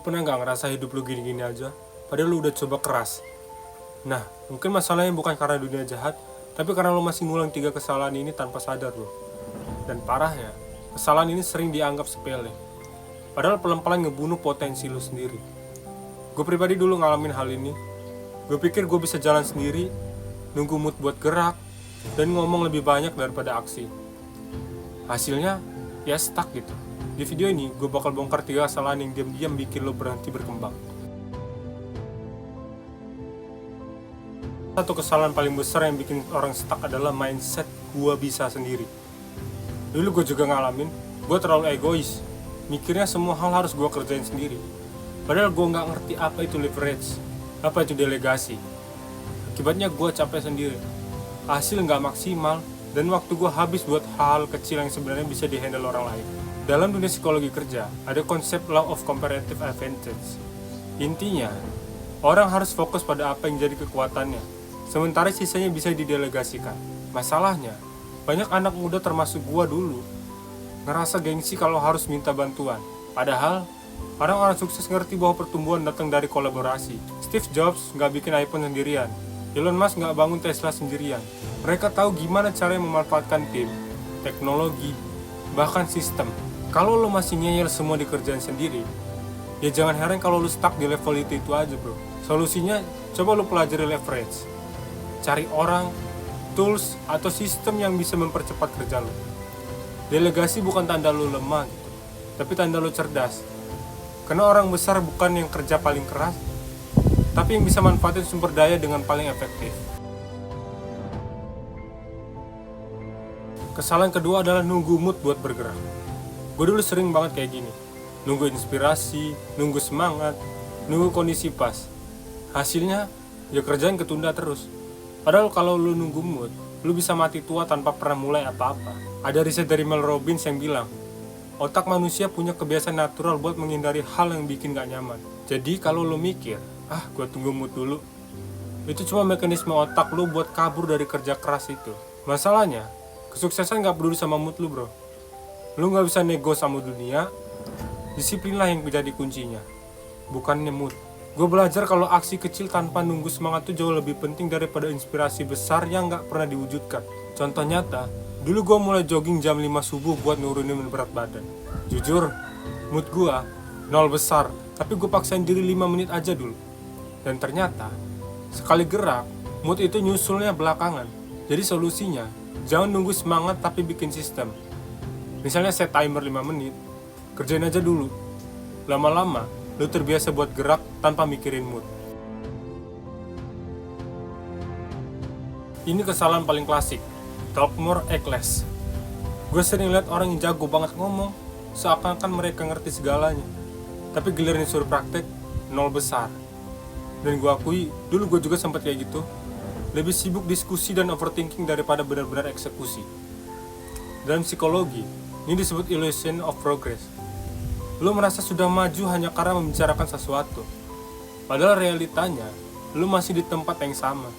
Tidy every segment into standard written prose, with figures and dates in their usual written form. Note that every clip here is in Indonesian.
pernah nggak ngerasa hidup lu gini-gini aja, padahal lu udah coba keras? Nah, mungkin masalahnya bukan karena dunia jahat, tapi karena lu masih ngulang 3 kesalahan ini tanpa sadar lo. Dan parahnya, kesalahan ini sering dianggap sepele. Padahal pelan-pelan ngebunuh potensi lu sendiri. Gue pribadi dulu ngalamin hal ini. Gue pikir gue bisa jalan sendiri, nunggu mood buat gerak, dan ngomong lebih banyak daripada aksi. Hasilnya, ya stuck gitu. Di video ini, gue bakal bongkar 3 kesalahan yang diam-diam bikin lo berhenti berkembang. Satu kesalahan paling besar yang bikin orang stuck adalah mindset gue bisa sendiri. Dulu gue juga ngalamin, gue terlalu egois. Mikirnya semua hal harus gue kerjain sendiri. Padahal gue nggak ngerti apa itu leverage, apa itu delegasi. Akibatnya gue capek sendiri. Hasil nggak maksimal, dan waktu gue habis buat hal kecil yang sebenarnya bisa dihandle orang lain. Dalam dunia psikologi kerja, ada konsep law of comparative advantage. Intinya, orang harus fokus pada apa yang jadi kekuatannya, sementara sisanya bisa didelegasikan. Masalahnya, banyak anak muda termasuk gua dulu, ngerasa gengsi kalau harus minta bantuan. Padahal, orang-orang sukses ngerti bahwa pertumbuhan datang dari kolaborasi. Steve Jobs nggak bikin iPhone sendirian. Elon Musk nggak bangun Tesla sendirian. Mereka tahu gimana caranya memanfaatkan tim, teknologi, bahkan sistem. Kalau lo masih ngeyel semua dikerjain sendiri, ya jangan heran kalau lo stuck di level itu aja bro. Solusinya, coba lo pelajari leverage. Cari orang, tools, atau sistem yang bisa mempercepat kerja lo. Delegasi bukan tanda lo lemah gitu, tapi tanda lo cerdas. Karena orang besar bukan yang kerja paling keras, tapi yang bisa manfaatin sumber daya dengan paling efektif. Kesalahan kedua adalah nunggu mood buat bergerak. Gue dulu sering banget kayak gini, nunggu inspirasi, nunggu semangat, nunggu kondisi pas. Hasilnya, ya kerjaan ketunda terus. Padahal kalau lu nunggu mood, lu bisa mati tua tanpa pernah mulai apa-apa. Ada riset dari Mel Robbins yang bilang, otak manusia punya kebiasaan natural buat menghindari hal yang bikin gak nyaman. Jadi kalau lu mikir, gue tunggu mood dulu, itu cuma mekanisme otak lu buat kabur dari kerja keras itu. Masalahnya, kesuksesan gak peduli sama mood lu bro. Lu gak bisa nego sama dunia, disiplinlah yang menjadi kuncinya, bukannya mood. Gue belajar kalau aksi kecil tanpa nunggu semangat itu jauh lebih penting daripada inspirasi besar yang gak pernah diwujudkan. Contoh nyata, dulu gue mulai jogging jam 5 subuh buat nurunin berat badan. Jujur, mood gue nol besar, tapi gue paksain diri 5 menit aja dulu. Dan ternyata, sekali gerak, mood itu nyusulnya belakangan. Jadi solusinya, jangan nunggu semangat tapi bikin sistem. Misalnya set timer 5 menit, kerjain aja dulu. Lama-lama, lu terbiasa buat gerak tanpa mikirin mood. Ini kesalahan paling klasik, talk more, act less. Gue sering lihat orang yang jago banget ngomong, seakan-akan mereka ngerti segalanya. Tapi giliran disuruh praktek, nol besar. Dan gue akui, dulu gue juga sempat kayak gitu. Lebih sibuk diskusi dan overthinking daripada benar-benar eksekusi. Dalam psikologi, ini disebut illusion of progress. Lu merasa sudah maju hanya karena membicarakan sesuatu. Padahal realitanya, lu masih di tempat yang sama.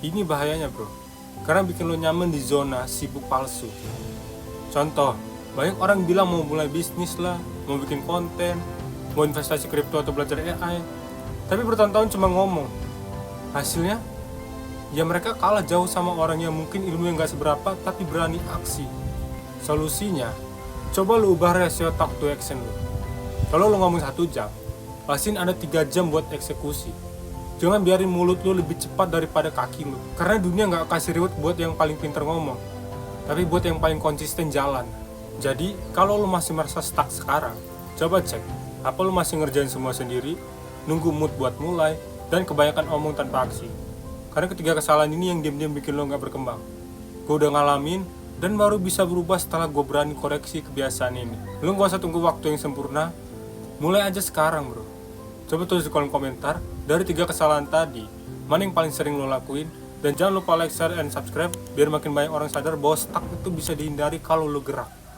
Ini bahayanya bro, karena bikin lu nyaman di zona sibuk palsu. Contoh, banyak orang bilang mau mulai bisnis lah, mau bikin konten, mau investasi kripto atau belajar AI. Tapi bertahun-tahun cuma ngomong. Hasilnya, ya mereka kalah jauh sama orang yang mungkin ilmu yang gak seberapa tapi berani aksi. Solusinya, coba lu ubah rasio talk to action lu. Kalau lu ngomong 1 jam, pastiin ada 3 jam buat eksekusi. Jangan biarin mulut lu lebih cepat daripada kaki lu. Karena dunia gak kasih reward buat yang paling pintar ngomong, tapi buat yang paling konsisten jalan. Jadi, kalau lu masih merasa stuck sekarang, coba cek, apa lu masih ngerjain semua sendiri, nunggu mood buat mulai, dan kebanyakan omong tanpa aksi. Karena ketiga kesalahan ini yang diam-diam bikin lo gak berkembang. Gue udah ngalamin, dan baru bisa berubah setelah gue berani koreksi kebiasaan ini. Lo gak usah tunggu waktu yang sempurna, mulai aja sekarang bro. Coba tulis di kolom komentar, dari 3 kesalahan tadi, mana yang paling sering lo lakuin. Dan jangan lupa like, share, and subscribe, biar makin banyak orang sadar bahwa stuck itu bisa dihindari kalau lo gerak.